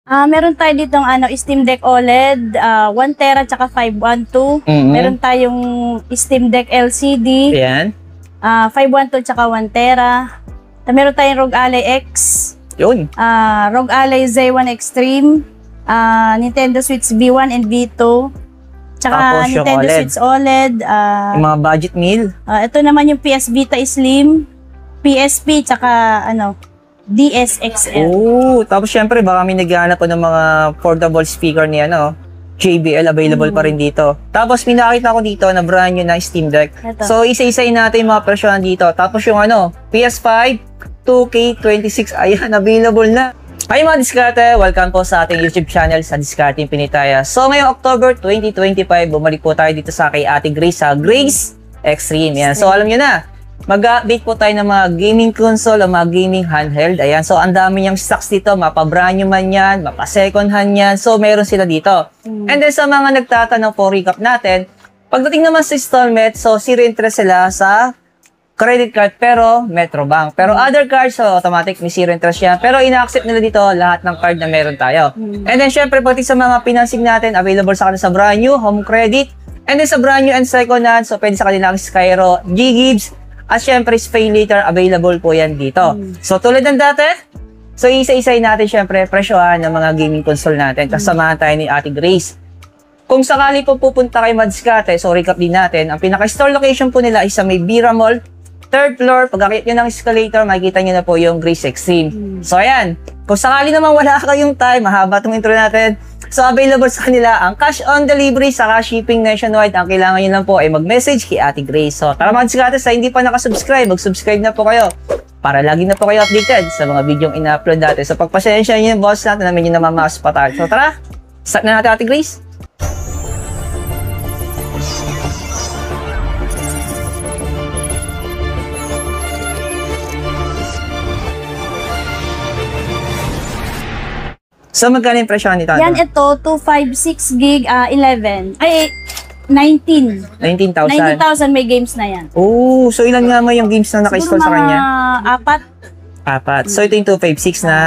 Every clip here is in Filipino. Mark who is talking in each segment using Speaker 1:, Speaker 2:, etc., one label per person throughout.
Speaker 1: Meron tayo ditong Steam Deck OLED, 1 tera tsaka 512. Meron tayong Steam Deck LCD.
Speaker 2: Ayan.
Speaker 1: 512 tsaka 1 tera. Meron tayong ROG Ally X.
Speaker 2: Yun.
Speaker 1: ROG Ally Z1 Extreme. Nintendo Switch V1 and V2. Tsaka
Speaker 2: Tapos
Speaker 1: Nintendo Switch OLED.
Speaker 2: Yung mga budget meal.
Speaker 1: Ito naman yung PS Vita Slim, PSP, tsaka DSXL.
Speaker 2: Oh, tapos syempre baka may naghahanap po ng mga portable speaker ni JBL, available pa rin dito. Tapos may nakita ko dito na brand new na Steam Deck.
Speaker 1: Ito.
Speaker 2: So isa-isayin natin yung mga presyohan dito. Tapos yung PS5 2K26, ayan, available na. Hi mga diskarte, welcome po sa ating YouTube channel sa Discarding Pinitaya. So ngayong October 2025, bumalik po tayo dito sa kay Ate Grace sa Grace Extreme. Yan. So alam nyo na, mag-update po tayo ng mga gaming console o mga gaming handheld. Ayan, so ang dami niyang stocks dito, mapa-brand new man yan, mapa-second hand yan. So meron sila dito. And then sa mga nagtatanong po, recap natin, pagdating naman sa installment, so zero interest sila sa credit card pero Metrobank. Pero other cards, so automatic may zero interest yan. Pero ina-accept nila dito lahat ng card na meron tayo. And then syempre pati sa mga financing natin, available sa kanila sa brand new, home credit. And then sa brand new and second hand, so pwede sa kanilang Skyro, G-Gibbs, at syempre pay later, available po yan dito. So tulad ng dati, so isa-isayin natin syempre presyohan ng mga gaming console natin. Kasamahan tayo ni Ate Grace. Kung sakali po pupunta kay Madskate, so recap din natin, ang pinaka-store location po nila ay sa may Bira Mall, 3rd floor. Pagkakit nyo ng escalator, makikita nyo na po yung Grace Extreme. So ayan, kung sakali naman wala kayong time, mahaba itong intro natin, so available sa kanila ang cash on delivery saka shipping nationwide. Ang kailangan nyo lang po ay mag-message kay Ate Grace. So tara mga diskarte, sa hindi pa nakasubscribe, mag-subscribe na po kayo para lagi na po kayo updated sa mga videong ina-upload natin. So pagpasensya nyo yung boss natin na medyo namamas pa tayo. So tara, start na natin Ate Grace. So magkano yung presyo nito?
Speaker 1: Yan, ito 256 gig, 11. Ay, 19.
Speaker 2: 19,000.
Speaker 1: 19,000 may games na yan.
Speaker 2: Oh, so ilan nga mo yung games na naka-install sa kanya?
Speaker 1: Apat.
Speaker 2: Apat. So ito yung 256 na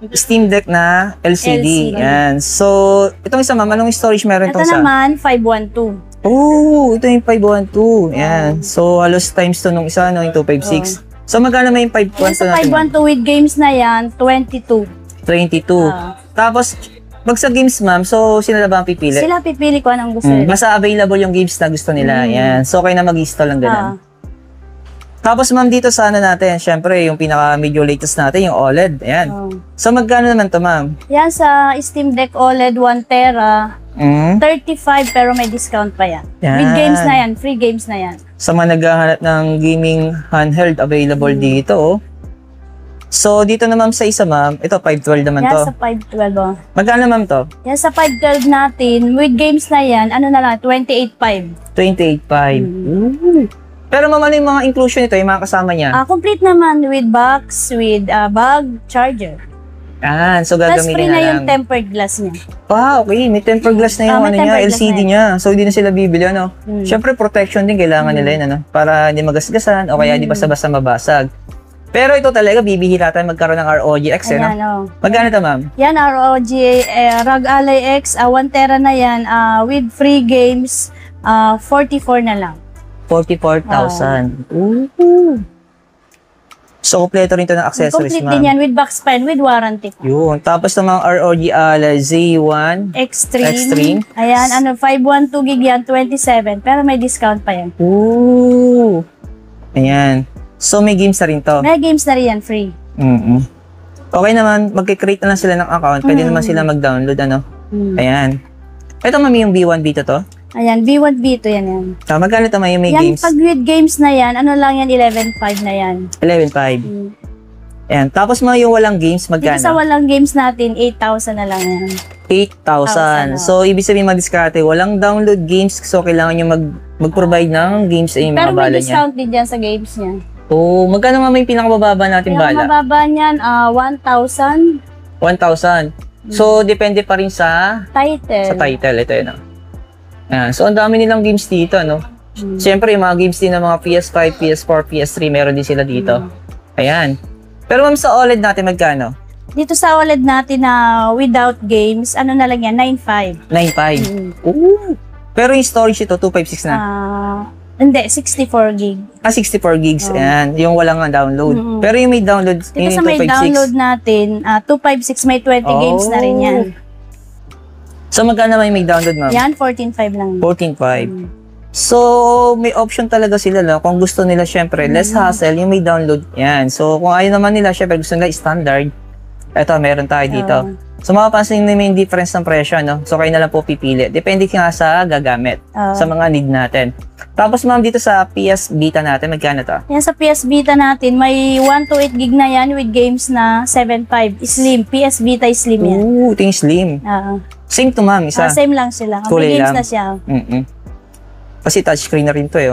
Speaker 2: Steam Deck na LCD. Yan. So, itong isa ma'am, anong storage meron
Speaker 1: Ito
Speaker 2: itong sa?
Speaker 1: naman, 512.
Speaker 2: Oh, ito yung 512. Yan. So, halos times to nung isa, yung 256. So, magkano may yung 512
Speaker 1: Sa
Speaker 2: natin?
Speaker 1: 512 with games na yan, 22.
Speaker 2: 22. Tapos, pag sa games ma'am, so sila na ba ang pipili?
Speaker 1: Sila pipili ko anong gusto nila.
Speaker 2: Basta available yung games na gusto nila. Yan. So, okay na mag-install lang ganun. Tapos ma'am, dito sa natin, syempre, yung pinaka-medyo latest natin, yung OLED. Ayan. So, magkano naman to ma'am?
Speaker 1: Yan sa Steam Deck OLED 1 tera, 35 pero may discount pa yan. With games na yan, free games na yan.
Speaker 2: Sa mga naghahanap ng gaming handheld, available dito. Oh. So, dito na ma'am sa isa ma'am, ito 512 naman
Speaker 1: yan
Speaker 2: to.
Speaker 1: Yan sa 512.
Speaker 2: Magkano ma'am to?
Speaker 1: Yan sa 512 natin, with games na yan, ano na lang, 28.5.
Speaker 2: 28.5. Pero ma'am, ano yung mga inclusion nito, yung mga kasama niya?
Speaker 1: Complete naman with box, with bag, charger.
Speaker 2: So
Speaker 1: Plus
Speaker 2: gagamitin
Speaker 1: free
Speaker 2: na
Speaker 1: na
Speaker 2: lang.
Speaker 1: yung tempered glass niya.
Speaker 2: Okay. May tempered glass na yung LCD niya. So, hindi na sila bibili, Siyempre, protection din kailangan nila yun, Para hindi magasgasan o kaya hindi basta-basta mabasag. Pero ito talaga, bibihira tayo magkaroon ng ROG X,
Speaker 1: Ayan,
Speaker 2: Magkano ito, ma'am?
Speaker 1: Yan, ROG, ROG Ally X, 1 tera na yan, with free games, 44 na lang.
Speaker 2: 44,000. So, kompleto rin ito ng accessories,
Speaker 1: Complete din yan with box pen, with warranty.
Speaker 2: Yun. Tapos ng mga ROG Ally Z1
Speaker 1: Extreme. Ayan, 512 gig yan, 27. Pero may discount pa yan.
Speaker 2: Ayan. So, may games na rin to.
Speaker 1: May games na rin yan, free.
Speaker 2: Okay naman, magkikreate na lang sila ng account. Pwede naman sila mag-download, Ayan. Ito, mami, yung B1, B2 to?
Speaker 1: Ayan, B1, B2 yan.
Speaker 2: Magkano ito, may games?
Speaker 1: Yan, pag with games na yan, ano lang yan, 11.5 na yan.
Speaker 2: 11.5. Ayan. Tapos mga yung walang games, magkano?
Speaker 1: Dito sa walang games natin, 8,000 na lang yan.
Speaker 2: 8,000. So, ibig sabihin mag-discarte, walang download games. So, kailangan nyo mag-provide ng games sa inyong mga bala niya.
Speaker 1: Pero may discount din dyan sa games niya.
Speaker 2: Magkano nga may pinakamababa natin bala?
Speaker 1: Pinakamababa niyan, 1,000.
Speaker 2: 1,000. So, depende pa rin sa
Speaker 1: title.
Speaker 2: Ito yun. So, ang dami nilang games dito, Siyempre, yung mga games din ng mga PS5, PS4, PS3, meron din sila dito. Ayan. Pero ma'am, sa OLED natin magkano?
Speaker 1: Dito sa OLED natin na without games, ano na lang yan, 9.5.
Speaker 2: 9.5. Ooh. Pero yung storage ito, 256 na.
Speaker 1: Hindi, 64 gig.
Speaker 2: 64 gigs. Ayan. Yung walang download. Pero yung may download,
Speaker 1: Dito
Speaker 2: yung
Speaker 1: sa may
Speaker 2: 256.
Speaker 1: download natin, 256 may 20 games na rin yan.
Speaker 2: So magkano may download, ma'am?
Speaker 1: Yan, 14.5 lang.
Speaker 2: 14.5. So, may option talaga sila na kung gusto nila syempre, less hassle, yung may download. Yan. So, kung ayaw naman nila, syempre gusto nila standard. Ito, meron tayo dito. So, mapapansin nyo yung difference ng presyo, no? So, kayo na lang po pipili. Depende nga sa gagamit, sa mga need natin. Tapos, ma'am, dito sa PS Vita natin, magkano to?
Speaker 1: Yan sa PS Vita natin, may 128 gig na yan with games na 7.5. Slim. PS Vita Slim yan.
Speaker 2: Ooh, ito yung slim. Same to, ma'am, isa.
Speaker 1: Same lang sila.
Speaker 2: Kulay
Speaker 1: May games
Speaker 2: lang.
Speaker 1: na siya.
Speaker 2: Kasi touchscreen na rin to, eh.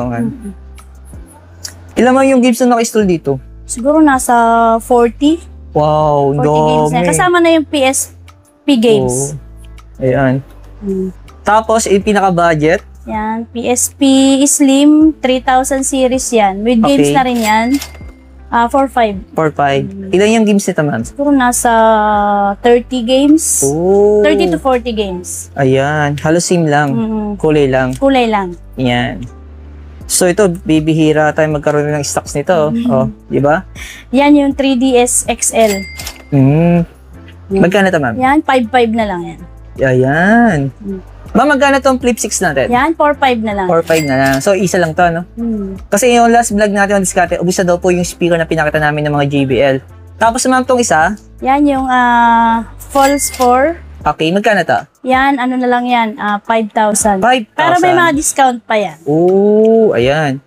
Speaker 2: Ilan man yung games na naka-install dito?
Speaker 1: Siguro nasa 40.
Speaker 2: Wow,
Speaker 1: 40 games na. Kasama na yung PSP games.
Speaker 2: Ayan. Tapos, yung pinaka-budget?
Speaker 1: Yan, PSP Slim 3000 series yan. With games na rin yan. 4.5.
Speaker 2: 4.5. Ilan yung games nito, ma'am?
Speaker 1: Siguro nasa 30 games. 30 to 40 games.
Speaker 2: Ayan. Halos same lang. Kulay lang.
Speaker 1: Kulay lang.
Speaker 2: Yan. So, ito, bibihira tayo magkaroon ng stocks nito. Di ba?
Speaker 1: Yan yung 3DS XL.
Speaker 2: Magkano ito, ma'am?
Speaker 1: Yan, 5.5 na lang yan.
Speaker 2: Ayan. Ma'am, magkano itong Flip 6 natin?
Speaker 1: Yan, 4.5 na lang.
Speaker 2: 4.5 na lang. So, isa lang to, no? Kasi yung last vlog natin on Discarte, ubus na daw po yung speaker na pinakita namin ng mga JBL. Tapos, ma'am, itong isa?
Speaker 1: Yan yung Falls 4.
Speaker 2: Okay, magkano to?
Speaker 1: Yan, ano na lang yan, 5,000.
Speaker 2: 5,000.
Speaker 1: Pero may mga discount pa yan.
Speaker 2: Oo, ayan.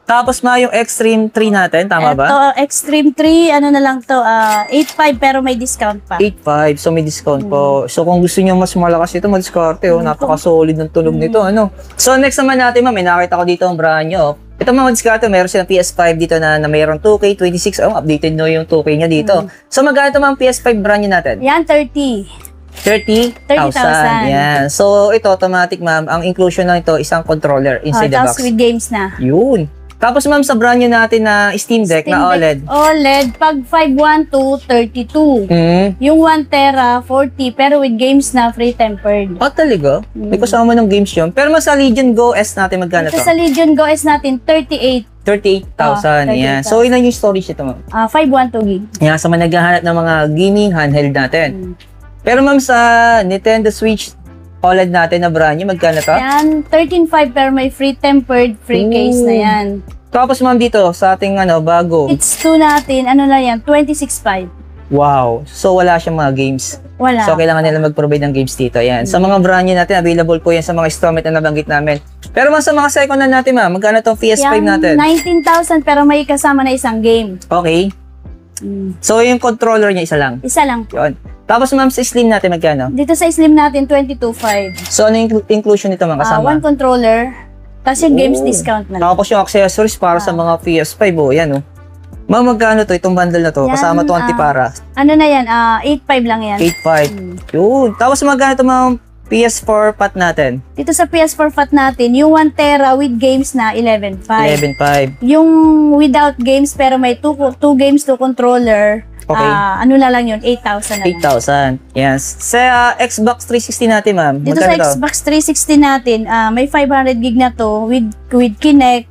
Speaker 2: Tapos, ma, yung Extreme 3 natin, tama ba?
Speaker 1: Ito, Extreme 3, ano na lang to, 8.5 pero may discount pa.
Speaker 2: 8.5, so may discount po. So kung gusto niyo mas malakas ito, madiskarte, napaka-solid ng tulog nito, ano. So next naman natin, ma'am, may nakita ko dito ang brand nyo. Ito mga diskarte, meron silang PS5 dito na mayroong 2K, 26, updated no yung 2K niya dito. So magkano ito mga PS5 brand nyo natin?
Speaker 1: Yan, 30.
Speaker 2: 30,000. Yan. So ito, automatic, ma'am, ang inclusion lang ito, isang controller inside the box.
Speaker 1: Tapos with games na.
Speaker 2: Yun. Tapos ma'am, sa brand nyo natin na Steam Deck na OLED.
Speaker 1: OLED, pag 512, 32. Yung 1 tera, 40, pero with games na free tempered.
Speaker 2: Talaga? May kasama ng games yun. Pero mas sa Legion Go S natin, magkano to?
Speaker 1: Sa Legion Go S natin, 38.
Speaker 2: 38,000. Yan. So, ilan yung storage ito, ma'am?
Speaker 1: 512 gig.
Speaker 2: Yan. So, naghahanap ng mga gaming handheld natin. Pero ma'am, sa Nintendo Switch OLED natin na brand nyo, magkano to?
Speaker 1: Yan, 13.5 pero may free tempered, free case na yan.
Speaker 2: Tapos ma'am dito, sa ating bago.
Speaker 1: It's 2 natin, ano na yan, 26.5.
Speaker 2: Wow. So wala siyang mga games.
Speaker 1: Wala.
Speaker 2: So kailangan nila mag-provide ng games dito. Yan. Sa mga brand nyo natin, available po yan sa mga installment na nabanggit namin. Pero ma'am, sa mga second na natin, ma'am, magkano tong PS5 natin?
Speaker 1: 19,000 pero may kasama na isang game.
Speaker 2: Okay. So yung controller niya, isa lang?
Speaker 1: Isa lang.
Speaker 2: Yun. Tapos ma'am, sa Slim natin, magkano?
Speaker 1: Dito sa Slim natin, 22.5.
Speaker 2: So ano yung inclusion nito, ma'am, kasama?
Speaker 1: One controller, tapos yung games discount na lang.
Speaker 2: Tapos yung accessories para sa mga PS5, yan, Ma'am, magkano to? Itong bundle na to?
Speaker 1: Yan,
Speaker 2: kasama to antipara.
Speaker 1: Ano na yan? 8.5 lang yan.
Speaker 2: 8.5. Yun. Tapos magkano to, ma'am, PS4 pat natin?
Speaker 1: Dito sa PS4 FAT natin, yung 1 tera with games na 11.5.
Speaker 2: 11.5.
Speaker 1: Yung without games pero may 2 games, 2 controller,
Speaker 2: Okay.
Speaker 1: ano na lang yun, 8,000 na lang.
Speaker 2: 8,000. Yes. Sa Xbox 360 natin, ma'am.
Speaker 1: Dito sa Xbox 360 natin, may 500 gig na to with Kinect,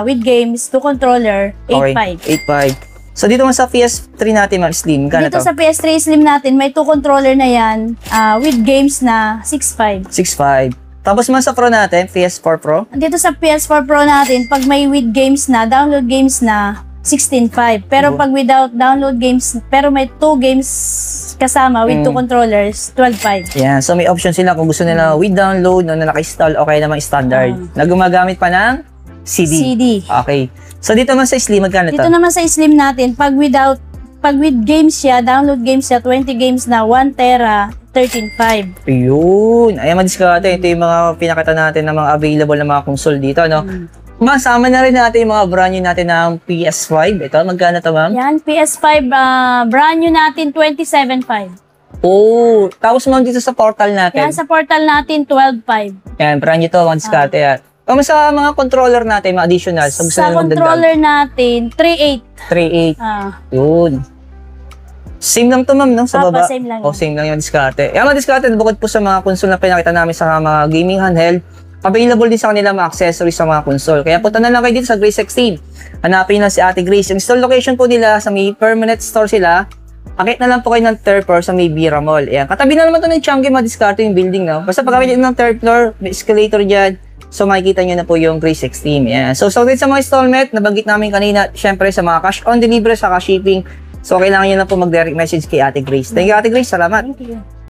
Speaker 1: with games, 2 controller, 8.5.
Speaker 2: Okay. 8.5. So dito man sa PS3 natin, ma'am, Slim, kano
Speaker 1: Dito
Speaker 2: to?
Speaker 1: sa PS3 Slim natin, may 2 controller na yan, with games na 6.5.
Speaker 2: 6.5. Tapos man sa Pro natin, PS4 Pro?
Speaker 1: Dito sa PS4 Pro natin, pag may with games na, download games na, 16.5. Pero pag without download games, pero may 2 games kasama with 2 controllers, 12.5.
Speaker 2: Yan. So may option sila kung gusto nila with download, na naka-install, okay naman standard. Na gumagamit pa ng CD. Okay. So dito man sa Slim, magkano to?
Speaker 1: Dito naman sa Slim natin, pag with games siya, download games siya, 20 games na 1 tera, 13.5.
Speaker 2: Yun. Ayan, madiskarte. Ito yung mga pinakita natin ng mga available na mga console dito, no? Masama na rin natin yung mga brand new natin ng PS5. Ito, magkano to, ma'am?
Speaker 1: Yan, PS5, brand new natin, 27.5.
Speaker 2: Oh, tapos ma'am dito sa portal natin.
Speaker 1: Yan, sa portal natin, 12.5.
Speaker 2: Yan, brand new to, mga diskarte yan. Kung sa mga controller natin, mga additional,
Speaker 1: Sa controller natin, 3.8.
Speaker 2: 3.8. Yun. Same lang to, ma'am, no? Sa
Speaker 1: Opo,
Speaker 2: baba.
Speaker 1: same lang
Speaker 2: O,
Speaker 1: yan.
Speaker 2: same lang yung diskarte. Yung mga diskarte, bukod po sa mga console na pinakita namin sa mga gaming handheld, available din sa kanila mga accessories sa mga console. Kaya punta na lang kayo dito sa Grace 16. Hanapin lang si Ate Grace. Yung store location po nila, sa may permanent store sila, akit na lang po kayo ng third floor sa may Bira Mall. Ayan. Katabi na naman to ng Changi, mga diskarte yung building, no? Basta pagkakit ng third floor, may escalator dyan. So, makikita nyo na po yung Grace 16. Ayan. So, sorted sa mga installment, nabanggit namin kanina, syempre sa mga cash on delivery, sa cash shipping. So, kailangan nyo na po mag-direct message kay Ate Grace. Thank you, Ate Grace. Salamat.
Speaker 1: Thank you.